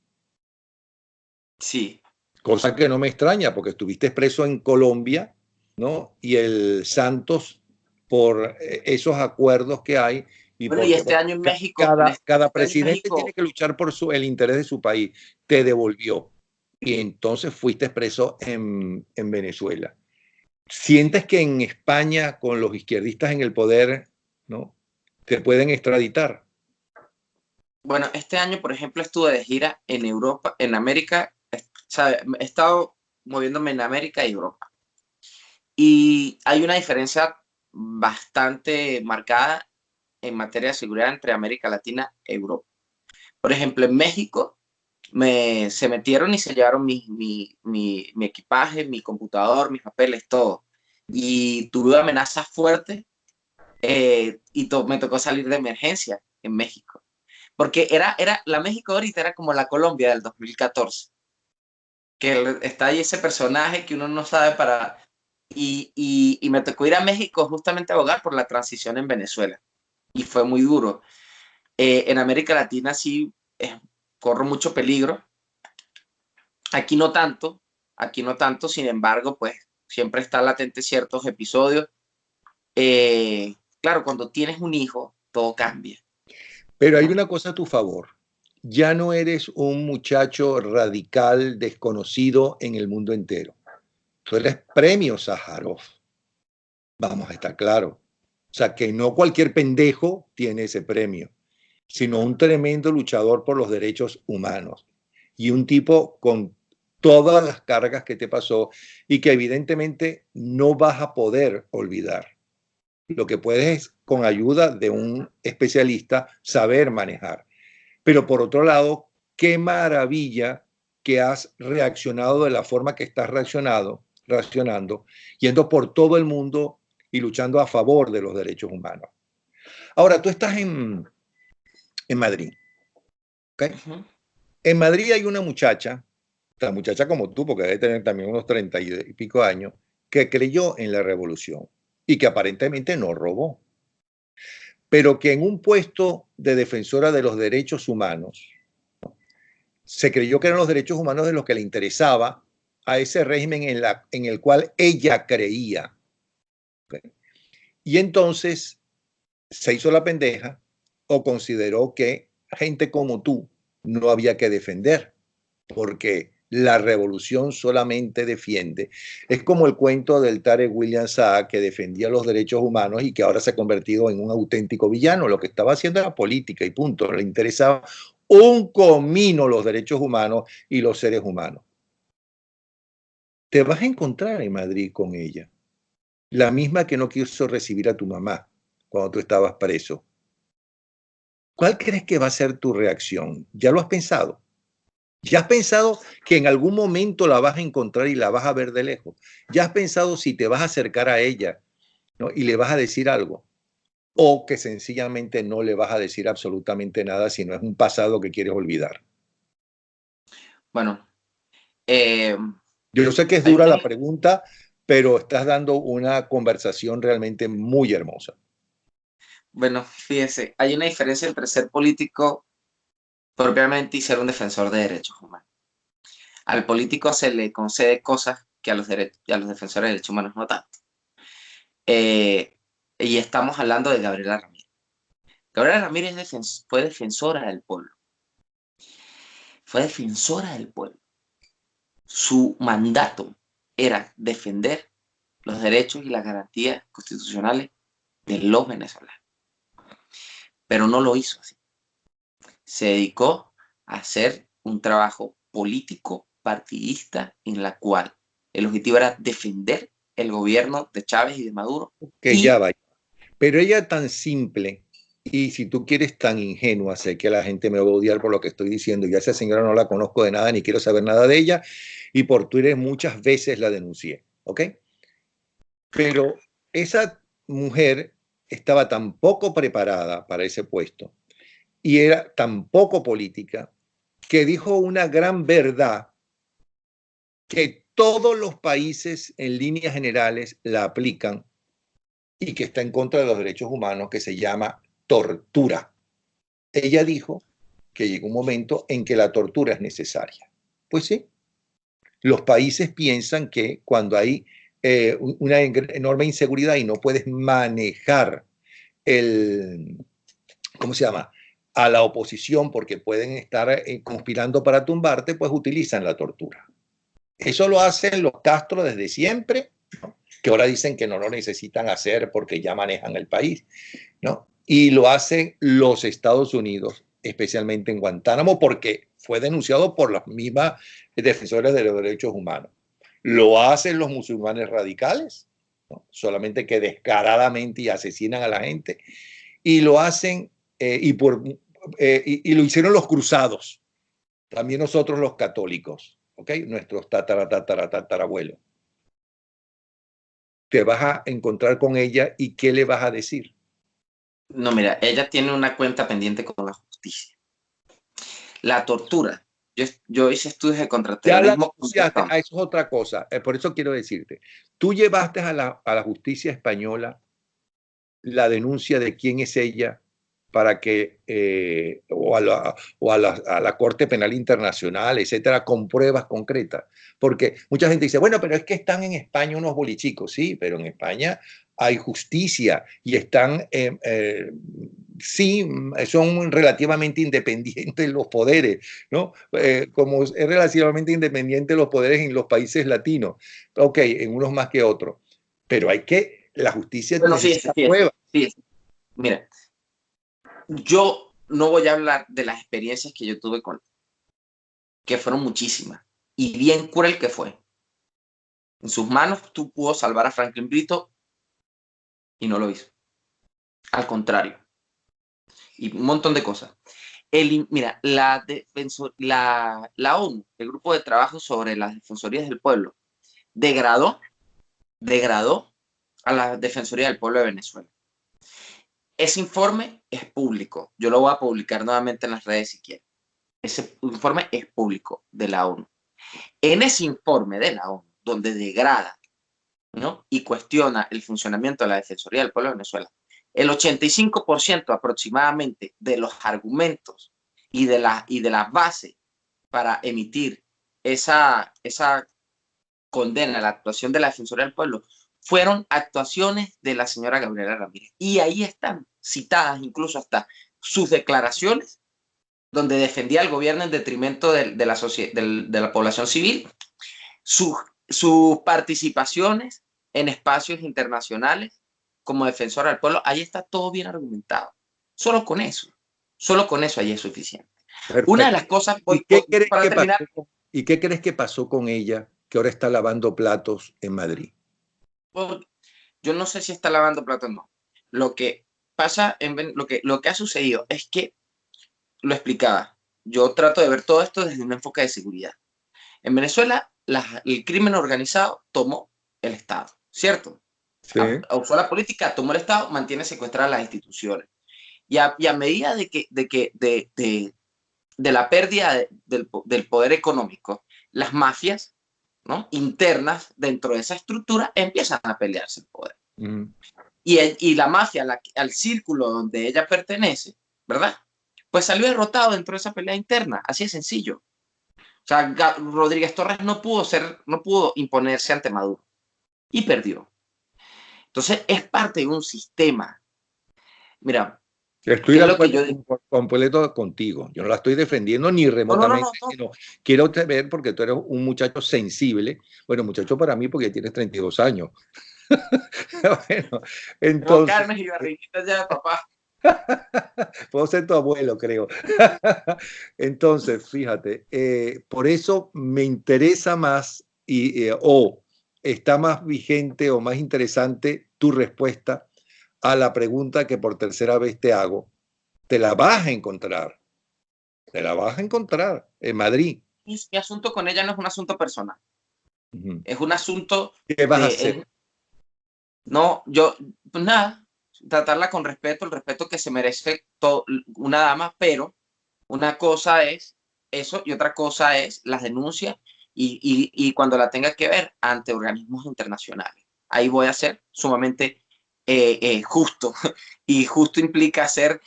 Speaker 2: sí,
Speaker 1: Cosa que no me extraña porque estuviste preso en Colombia, ¿no? Y el Santos, por esos acuerdos que hay y
Speaker 2: bueno, y
Speaker 1: porque
Speaker 2: este
Speaker 1: bueno,
Speaker 2: año en México,
Speaker 1: cada
Speaker 2: este año en
Speaker 1: presidente tiene
Speaker 2: México,
Speaker 1: que luchar por el interés de su país, te devolvió. Y entonces fuiste preso en Venezuela. ¿Sientes que en España, con los izquierdistas en el poder, ¿no? Te pueden extraditar?
Speaker 2: bueno, este año, por ejemplo, estuve de gira en Europa, en América, ¿sabe? He estado moviéndome en América y Europa. Y hay una diferencia bastante marcada en materia de seguridad entre América Latina y Europa. Por ejemplo, en México se metieron y se llevaron mi equipaje, mi computador, mis papeles, todo. Y tuve amenazas fuertes y me tocó salir de emergencia en México. Porque la México ahorita era como la Colombia del 2014, que está ahí ese personaje que uno no sabe para... Y me tocó ir a México justamente a abogar por la transición en Venezuela. Y fue muy duro. En América Latina sí corro mucho peligro. Aquí no tanto, aquí no tanto, sin embargo, pues siempre están latentes ciertos episodios. Claro, cuando tienes un hijo, todo cambia.
Speaker 1: Pero hay una cosa a tu favor. Ya no eres un muchacho radical desconocido en el mundo entero. Tú eres premio Sájarov. Vamos a estar claros. O sea, que no cualquier pendejo tiene ese premio, sino un tremendo luchador por los derechos humanos y un tipo con todas las cargas que te pasó y que evidentemente no vas a poder olvidar. Lo que puedes es, con ayuda de un especialista, saber manejar. Pero por otro lado, qué maravilla que has reaccionado de la forma que estás reaccionando, yendo por todo el mundo y luchando a favor de los derechos humanos. Ahora, tú estás en Madrid, ¿ok? En Madrid hay una muchacha como tú, porque debe tener también unos 30 y pico años, que creyó en la revolución y que aparentemente no robó, pero que en un puesto de defensora de los derechos humanos, se creyó que eran los derechos humanos de los que le interesaba a ese régimen en el cual ella creía. ¿Okay? Y entonces se hizo la pendeja o consideró que gente como tú no había que defender, porque la revolución solamente defiende. Es como el cuento del Tarek William Saab, que defendía los derechos humanos y que ahora se ha convertido en un auténtico villano. Lo que estaba haciendo era política y punto. Le interesaba un comino los derechos humanos y los seres humanos. Te vas a encontrar en Madrid con ella, la misma que no quiso recibir a tu mamá cuando tú estabas preso. ¿Cuál crees que va a ser tu reacción? ¿Ya lo has pensado? ¿Ya has pensado que en algún momento la vas a encontrar y la vas a ver de lejos? ¿Ya has pensado si te vas a acercar a ella, ¿no? y le vas a decir algo? ¿O que sencillamente no le vas a decir absolutamente nada si no es un pasado que quieres olvidar?
Speaker 2: Bueno,
Speaker 1: Yo sé que es dura la pregunta, pero estás dando una conversación realmente muy hermosa.
Speaker 2: bueno, fíjese, hay una diferencia entre ser político propiamente y ser un defensor de derechos humanos. Al político se le concede cosas que a los defensores de derechos humanos no tanto. Y estamos hablando de Gabriela Ramírez. Gabriela Ramírez fue defensora del pueblo. Fue defensora del pueblo. Su mandato era defender los derechos y las garantías constitucionales de los venezolanos. Pero no lo hizo así. Se dedicó a hacer un trabajo político partidista en la cual el objetivo era defender el gobierno de Chávez y de Maduro.
Speaker 1: Que ya vaya. Pero ella tan simple, y si tú quieres tan ingenua, sé que la gente me va a odiar por lo que estoy diciendo, y a esa señora no la conozco de nada, ni quiero saber nada de ella, y por Twitter muchas veces la denuncié, ¿ok? Pero esa mujer estaba tan poco preparada para ese puesto, y era tan poco política, que dijo una gran verdad que todos los países en líneas generales la aplican y que está en contra de los derechos humanos, que se llama tortura. Ella dijo que llegó un momento en que la tortura es necesaria. Pues sí, los países piensan que cuando hay una enorme inseguridad y no puedes manejar ¿cómo se llama? A la oposición porque pueden estar conspirando para tumbarte, pues utilizan la tortura. Eso lo hacen los Castro desde siempre, ¿no? Que ahora dicen que no lo necesitan hacer porque ya manejan el país, ¿no? Y lo hacen los Estados Unidos, especialmente en Guantánamo, porque fue denunciado por las mismas defensores de los derechos humanos. Lo hacen los musulmanes radicales, ¿no? Solamente que descaradamente y asesinan a la gente. Y lo hacen y lo hicieron los cruzados, también nosotros los católicos, ¿ok? Nuestros tatarabuelos. Te vas a encontrar con ella y ¿qué le vas a decir?
Speaker 2: No, mira, ella tiene una cuenta pendiente con la justicia. La tortura. Yo hice estudios de contraterrorismo.
Speaker 1: Eso es otra cosa. Por eso quiero decirte, tú llevaste a la justicia española la denuncia de quién es ella para que, a la Corte Penal Internacional, etcétera, con pruebas concretas. Porque mucha gente dice, bueno, pero es que están en España unos bolichicos. Sí, pero en España hay justicia y están, sí, son relativamente independientes los poderes, ¿no? Como es relativamente independiente los poderes en los países latinos. Ok, en unos más que otros. Pero la justicia
Speaker 2: Bueno,
Speaker 1: necesita
Speaker 2: fíjese,
Speaker 1: pruebas.
Speaker 2: fíjese. Mira, yo no voy a hablar de las experiencias que yo tuve con, que fueron muchísimas, y bien cruel que fue. En sus manos tú pudo salvar a Franklin Brito y no lo hizo. Al contrario. Y un montón de cosas. Mira, la ONU, el Grupo de Trabajo sobre las Defensorías del Pueblo, degradó a la Defensoría del Pueblo de Venezuela. Ese informe es público. Yo lo voy a publicar nuevamente en las redes si quieren. Ese informe es público de la ONU. En ese informe de la ONU, donde degrada, ¿no?, y cuestiona el funcionamiento de la Defensoría del Pueblo de Venezuela, el 85% aproximadamente de los argumentos y de las bases para emitir esa condena a la actuación de la Defensoría del Pueblo fueron actuaciones de la señora Gabriela Ramírez. Y ahí están citadas incluso hasta sus declaraciones donde defendía al gobierno en detrimento de la población civil, sus participaciones en espacios internacionales como defensora del pueblo. Ahí está todo bien argumentado. Solo con eso ahí es suficiente.
Speaker 1: Perfecto.
Speaker 2: Una de las cosas,
Speaker 1: para terminar. ¿Y qué crees que pasó con ella, que ahora está lavando platos en Madrid?
Speaker 2: Yo no sé si está lavando platos o no. Lo que pasa, lo que ha sucedido es que, lo explicaba, yo trato de ver todo esto desde un enfoque de seguridad. En Venezuela, el crimen organizado tomó el Estado, ¿cierto?
Speaker 1: Sí.
Speaker 2: Usó la política, tomó el Estado, mantiene secuestradas las instituciones. Y a medida de la pérdida del poder económico, las mafias, ¿no?, internas dentro de esa estructura empiezan a pelearse el poder. Y la mafia, al círculo donde ella pertenece, ¿verdad?, pues salió derrotado dentro de esa pelea interna. Así de sencillo. O sea, Rodríguez Torres no pudo imponerse ante Maduro y perdió. Entonces, es parte de un sistema. Mira,
Speaker 1: estoy de acuerdo completo contigo. Yo no la estoy defendiendo ni remotamente, sino quiero ver, porque tú eres un muchacho sensible. Bueno, muchacho para mí porque tienes 32 años. Bueno, entonces...
Speaker 2: carnes y barriguitas ya, papá.
Speaker 1: Puedo ser tu abuelo, creo. Entonces, fíjate, por eso me interesa más o está más vigente o más interesante tu respuesta a la pregunta que por tercera vez te hago. Te la vas a encontrar. Te la vas a encontrar en Madrid.
Speaker 2: Mi asunto con ella no es un asunto personal. Es un asunto...
Speaker 1: ¿Qué vas a hacer?
Speaker 2: No, pues nada, tratarla con respeto, el respeto que se merece una dama, pero una cosa es eso y otra cosa es las denuncias y cuando la tenga que ver ante organismos internacionales. Ahí voy a ser sumamente justo, y justo implica ser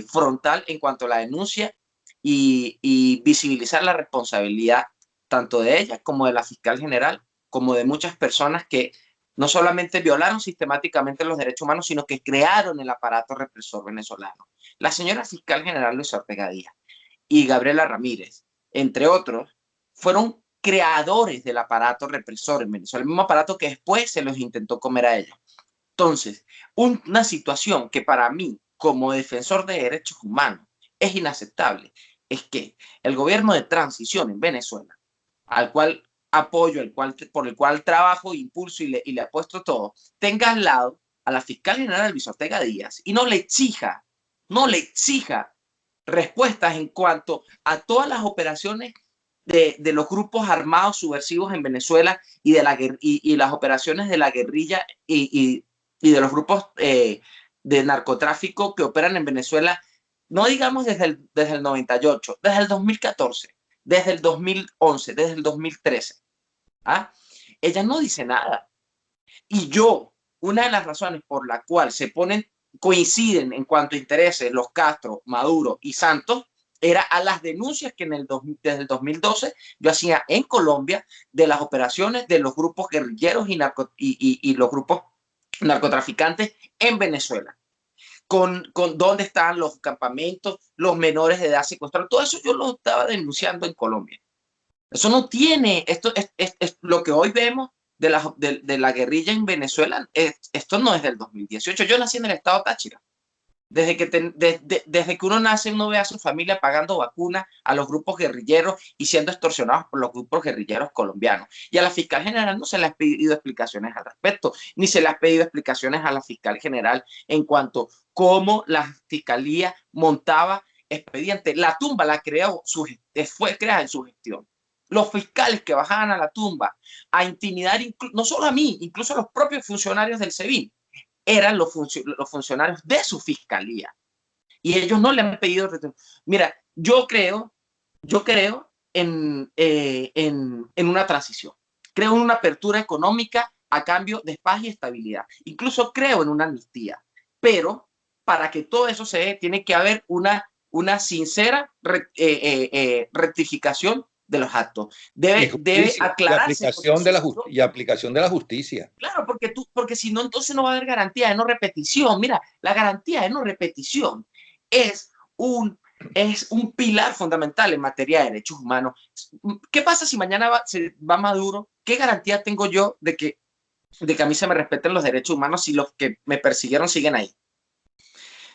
Speaker 2: frontal en cuanto a la denuncia y visibilizar la responsabilidad tanto de ella como de la fiscal general, como de muchas personas que no solamente violaron sistemáticamente los derechos humanos, sino que crearon el aparato represor venezolano. La señora fiscal general Luis Ortega Díaz y Gabriela Ramírez, entre otros, fueron creadores del aparato represor en Venezuela, el mismo aparato que después se los intentó comer a ellos. Entonces, una situación que para mí, como defensor de derechos humanos, es inaceptable, es que el gobierno de transición en Venezuela, al cual apoyo, por el cual trabajo, impulso y le apuesto todo, tenga al lado a la fiscal general Luis Ortega Díaz y no le exija respuestas en cuanto a todas las operaciones de los grupos armados subversivos en Venezuela y las operaciones de la guerrilla y de los grupos de narcotráfico que operan en Venezuela, no digamos desde el 98, desde el 2014, desde el 2011, desde el 2013. ¿Ah? Ella no dice nada. Y una de las razones por la cual se ponen coinciden en cuanto a intereses los Castro, Maduro y Santos, era a las denuncias que desde el 2012 yo hacía en Colombia de las operaciones de los grupos guerrilleros y los grupos narcotraficantes en Venezuela. Con dónde estaban los campamentos, los menores de edad secuestrados, todo eso yo lo estaba denunciando en Colombia. Eso no tiene, esto es lo que hoy vemos de la guerrilla en Venezuela, esto no es del 2018. Yo nací en el estado Táchira. Desde que uno nace, uno ve a su familia pagando vacunas a los grupos guerrilleros y siendo extorsionados por los grupos guerrilleros colombianos. Y a la fiscal general no se le ha pedido explicaciones al respecto, ni se le ha pedido explicaciones a la fiscal general en cuanto a cómo la fiscalía montaba expedientes. La tumba la creó, fue creada en su gestión. Los fiscales que bajaban a la tumba a intimidar, no solo a mí, incluso a los propios funcionarios del SEBIN, eran los funcionarios de su fiscalía. Y ellos no le han pedido retorno. Mira, yo creo en una transición. Creo en una apertura económica a cambio de paz y estabilidad. Incluso creo en una amnistía. Pero para que todo eso se dé, tiene que haber una sincera rectificación de los actos. Debe aclararse.
Speaker 1: Y aplicación de la justicia.
Speaker 2: Claro, porque si no, entonces no va a haber garantía de no repetición. Mira, la garantía de no repetición es un pilar fundamental en materia de derechos humanos. ¿Qué pasa si mañana va Maduro? ¿Qué garantía tengo yo de que a mí se me respeten los derechos humanos si los que me persiguieron siguen ahí?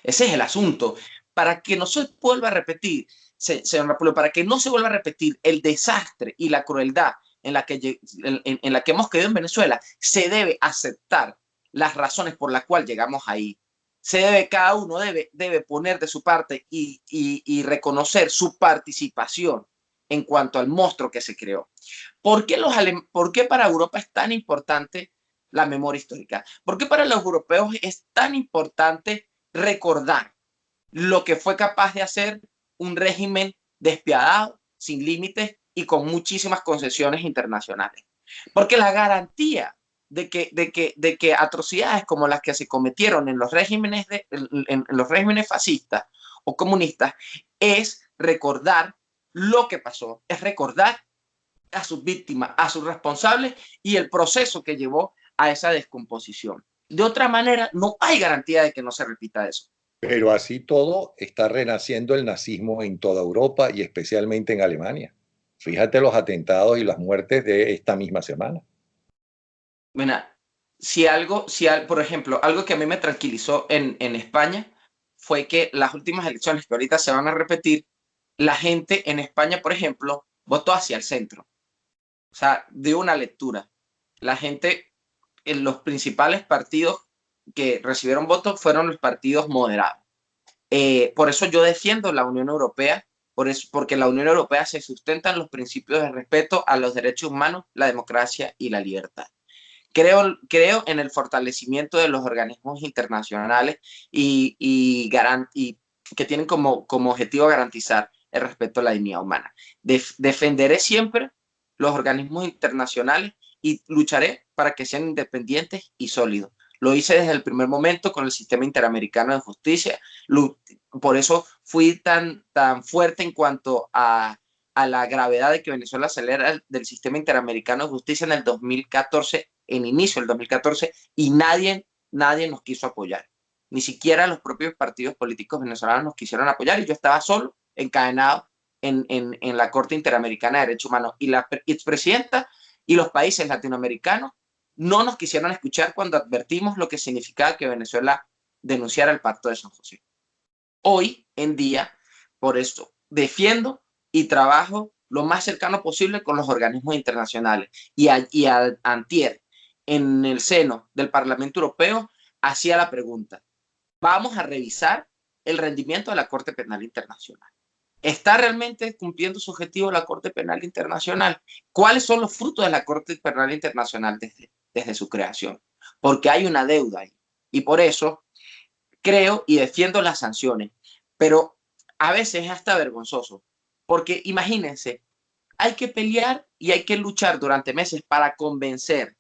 Speaker 2: Ese es el asunto. Para que no se vuelva a repetir, señor Napoleón, para que no se vuelva a repetir el desastre y la crueldad en la que hemos caído en Venezuela, se debe aceptar las razones por las cuales llegamos ahí. Cada uno debe poner de su parte y reconocer su participación en cuanto al monstruo que se creó. ¿Por qué para Europa es tan importante la memoria histórica? ¿Por qué para los europeos es tan importante recordar lo que fue capaz de hacer un régimen despiadado, sin límites y con muchísimas concesiones internacionales? Porque la garantía de que atrocidades como las que se cometieron en los regímenes, en los regímenes fascistas o comunistas es recordar lo que pasó, es recordar a sus víctimas, a sus responsables y el proceso que llevó a esa descomposición. De otra manera, no hay garantía de que no se repita eso.
Speaker 1: Pero así todo está renaciendo el nazismo en toda Europa y especialmente en Alemania. Fíjate los atentados y las muertes de esta misma semana.
Speaker 2: Mira, por ejemplo, algo que a mí me tranquilizó en España fue que las últimas elecciones que ahorita se van a repetir, la gente en España, por ejemplo, votó hacia el centro. O sea, dio una lectura. La gente en los principales partidos que recibieron votos fueron los partidos moderados. Por eso yo defiendo la Unión Europea, porque la Unión Europea se sustenta en los principios de respeto a los derechos humanos, la democracia y la libertad. Creo en el fortalecimiento de los organismos internacionales y que tienen como objetivo garantizar el respeto a la dignidad humana. Defenderé siempre los organismos internacionales y lucharé para que sean independientes y sólidos. Lo hice desde el primer momento con el Sistema Interamericano de Justicia. Por eso fui tan fuerte en cuanto a la gravedad de que Venezuela saliera del Sistema Interamericano de Justicia en el 2014, en inicio del 2014, y nadie nos quiso apoyar. Ni siquiera los propios partidos políticos venezolanos nos quisieron apoyar y yo estaba solo, encadenado en la Corte Interamericana de Derechos Humanos. Y la expresidenta y los países latinoamericanos no nos quisieron escuchar cuando advertimos lo que significaba que Venezuela denunciara el Pacto de San José. Hoy en día, por eso, defiendo y trabajo lo más cercano posible con los organismos internacionales. Y antier, en el seno del Parlamento Europeo, hacía la pregunta: vamos a revisar el rendimiento de la Corte Penal Internacional. ¿Está realmente cumpliendo su objetivo la Corte Penal Internacional? ¿Cuáles son los frutos de la Corte Penal Internacional desde su creación? Porque hay una deuda ahí. Y por eso creo y defiendo las sanciones. Pero a veces es hasta vergonzoso. Porque imagínense, hay que pelear y hay que luchar durante meses para convencer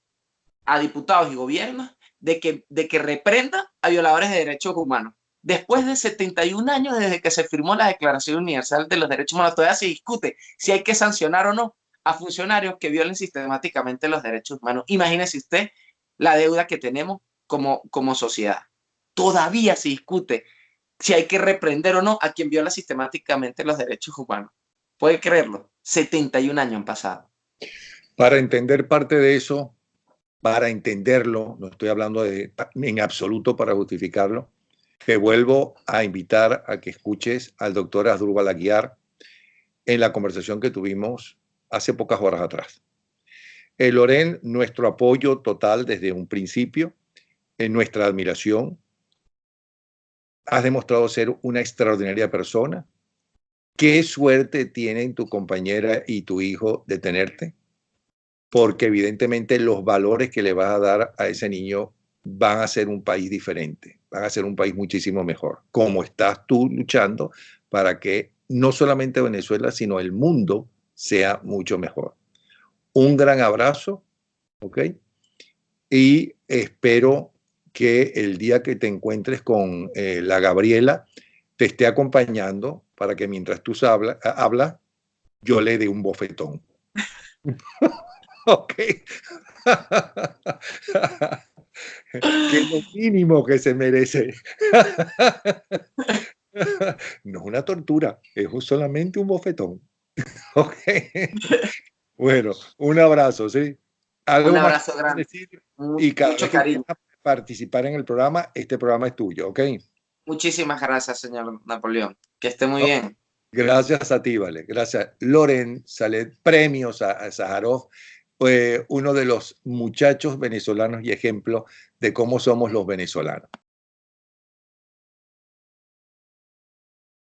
Speaker 2: a diputados y gobiernos de que reprendan a violadores de derechos humanos. Después de 71 años desde que se firmó la Declaración Universal de los Derechos Humanos, todavía se discute si hay que sancionar o no a funcionarios que violen sistemáticamente los derechos humanos. Imagínese usted la deuda que tenemos como sociedad. Todavía se discute si hay que reprender o no a quien viola sistemáticamente los derechos humanos. ¿Puede creerlo? 71 años han pasado.
Speaker 1: Para entender parte de eso, para entenderlo, no estoy hablando en absoluto para justificarlo, te vuelvo a invitar a que escuches al doctor Asdrúbal Aguiar en la conversación que tuvimos hace pocas horas atrás. Loren, nuestro apoyo total desde un principio, en nuestra admiración. Has demostrado ser una extraordinaria persona. Qué suerte tienen tu compañera y tu hijo de tenerte, porque evidentemente los valores que le vas a dar a ese niño van a ser un país diferente, van a ser un país muchísimo mejor, como estás tú luchando para que no solamente Venezuela, sino el mundo sea mucho mejor. Un gran abrazo, ¿ok? Y espero que el día que te encuentres con la Gabriela te esté acompañando para que mientras tú hablas, yo le dé un bofetón. Ok. Que es lo mínimo que se merece. No es una tortura, es solamente un bofetón. Ok. Bueno, un abrazo, ¿sí?
Speaker 2: Un
Speaker 1: Algo más
Speaker 2: abrazo
Speaker 1: que
Speaker 2: grande.
Speaker 1: decir, y cada
Speaker 2: Mucho
Speaker 1: vez que
Speaker 2: cariño.
Speaker 1: quieras participar en el programa, este programa es tuyo, ¿ok?
Speaker 2: Muchísimas gracias, señor Napoleón. Que esté muy
Speaker 1: No,
Speaker 2: bien.
Speaker 1: gracias a ti, vale. Gracias. Loren Salet, premios a Sájarov, uno de los muchachos venezolanos y ejemplo de cómo somos los venezolanos.